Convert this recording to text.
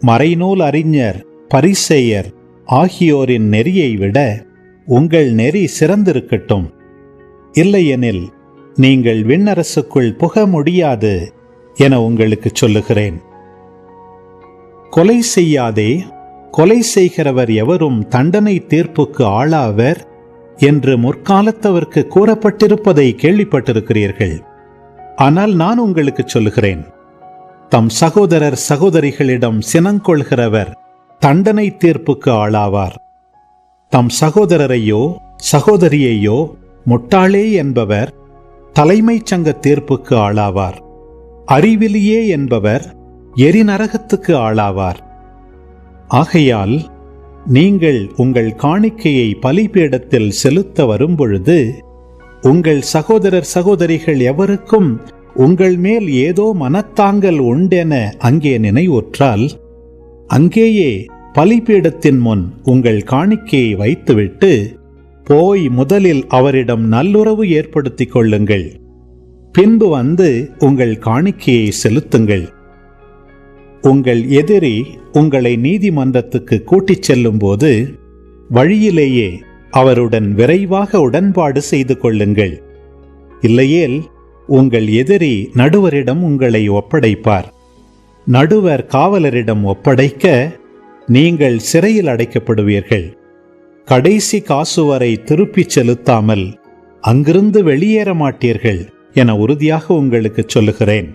மறைநூல் அறிஞர், பரிசேயர் ஆகியோரின் நெறியை விட உங்கள் நெறி சிறந்திருக்கட்டும். இல்லையெனில் நீங்கள் விண்ணரசுக்குள் புக முடியாது என உங்களுக்கு சொல்லுகிறேன். கொலை செய்யாதே, கொலை செய்கிறவர் எவரும் தண்டனை தீர்ப்புக்கு ஆளாவர் என்று முற்காலத்தவர்க்கு கூறப்பட்டிருப்பதை கேள்விப்பட்டிருக்கிறீர்கள். ஆனால் நான் உங்களுக்கு சொல்லுகிறேன், தம் சகோதரர் சகோதரிகளிடம் சினங்கொள்கிறவர் தண்டனை தீர்ப்புக்கு ஆளாவார். தம் சகோதரரையோ சகோதரியையோ முட்டாளே என்பவர் தலைமைச் சங்க தீர்ப்புக்கு ஆளாவார். அறிவிலியே என்பவர் எரிநரகத்துக்கு ஆளாவார். ஆகையால் நீங்கள் உங்கள் காணிக்கையை பலிபீடத்தில் செலுத்த வரும்பொழுது உங்கள் சகோதரர் சகோதரிகள் எவருக்கும் உங்கள் மேல் ஏதோ மனத்தாங்கல் உண்டென அங்கே நினைவுற்றால், அங்கேயே பலிபீடத்தின் முன் உங்கள் காணிக்கையை வைத்துவிட்டு போய் முதலில் அவரிடம் நல்லுறவு ஏற்படுத்திக் கொள்ளுங்கள். பின்பு வந்து உங்கள் காணிக்கையை செலுத்துங்கள். உங்கள் எதிரி உங்களை நீதிமன்றத்துக்கு கூட்டிச் செல்லும் போது வழியிலேயே அவருடன் விரைவாக உடன்பாடு செய்து கொள்ளுங்கள். இல்லையேல் உங்கள் எதிரி நடுவரிடம் உங்களை ஒப்படைப்பார். நடுவர் காவலரிடம் ஒப்படைக்க நீங்கள் சிறையில் அடைக்கப்படுவீர்கள். கடைசி காசு வரை திருப்பிச் செலுத்தாமல் அங்கிருந்து வெளியேற மாட்டீர்கள் என உறுதியாக உங்களுக்கு சொல்லுகிறேன்.